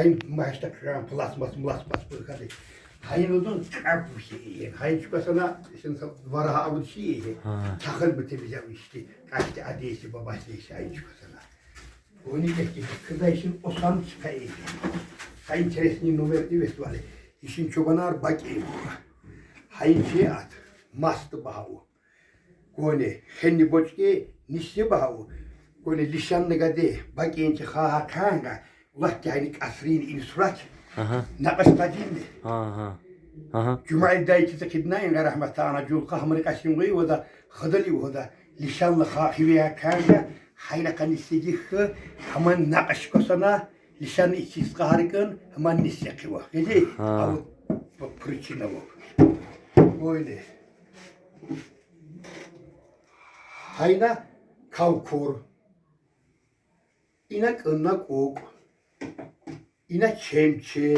Hayın maçta kıran plasmas bu kadar. Hayın odun çarp bir şey. Hayın çıkasana şimdi var ha bu şey. Takıl bir temize işte. Kaçtı adresi babası işte hayın çıkasana. Onu geçti. Kırda işin o san çıkayı. Hayın çeresinin numarası vesvali. İşin çobanar bakayım. Hayın şey at. Mastı bahu. Gone henni boçki nişli bahu. Gone lişanlı gade. Bakayım ki ha kanga. Allah yani asrin in surat. Naqas qadimdi. Cuma'yı da ikisi kidnayin rahmetana jul qahmır qaşın qoy ve da xadali ve da lişanlı xahiviya kanga. Hayna kan istedi hemen naqaş kosana lişanlı ikisi qaharikın hemen nisiyaki var. Gece bu prичина bu. Öyle. Hayna kavkur. İnak ınnak ok. İna çemçe.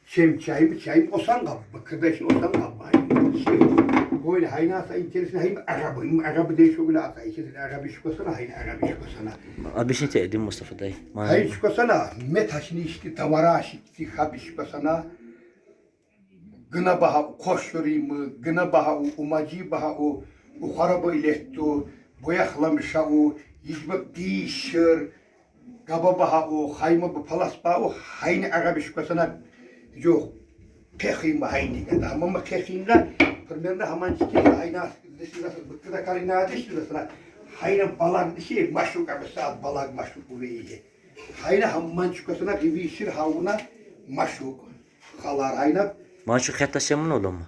Çemçayım osan kabı. Kırdaşın osan kabı. Böyle haynasa içerisinde arabı değil şöyle ata. İçerisinde arabı çıkosana hayna arabı çıkosana. Abi şey dedim Mustafa dayı. Hayır çıkosana. Metaşını işte tavara aşıktı. Habi çıkosana. Gına baha koşturayım. Gına baha umacı baha o. Uharaba ilettu. Boyaklamışa o. Yicbek değişir. Gaba baha o. Hayma bu palas baha o. Hayni arabı çıkosana. Yok. Kekhin bahayni kadar. Ama kekhinga. Primerde hemen çıkıyor. Hayna bıkkıda karına ateştirasına. Hayna balag şey maşruk abi saat balag maşruk bu iyi. Hayna hemen çıkasına gibi şir havuna maşruk. Halar hayna. Maşuk hatta semin olur mu?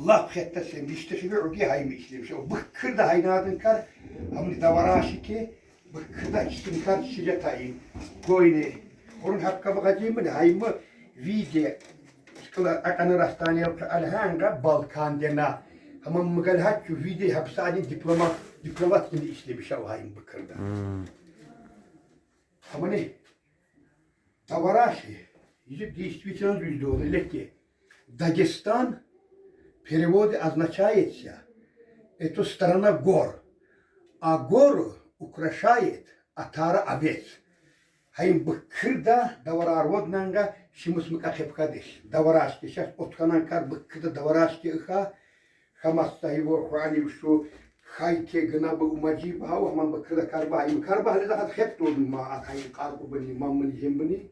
Allah hatta sen işte şu bir haymi işlemiş. O bıkkırda haynadın kar. Ama davara şiki bıkkırda işin kar şile tayin. Goyne. Onun hakka bakacağım mı? Haymi video akanı rastaneye alhanga Balkan dena. Ama mıgal hakkı video hapsani diplomat gibi işlemiş o hayım bıkkırda. Ama ne? Davaraşı. Yüzük действительно düzdü onu. Ile ki Dagestan переводе означает эту страна гор. А гору украшает отара овец. Hayım bıkkırda davara rodnanga şimus mıka hepkadiş. Davaraşki şef otkanan kar bıkkırda davaraşki ıha. Hamasta hivo huani şu hayke gına bu umacı bahav. Haman bıkkırda karba hayım. Karba hali daha hep doğdum ma. Hayım karbu bani mamını jembani.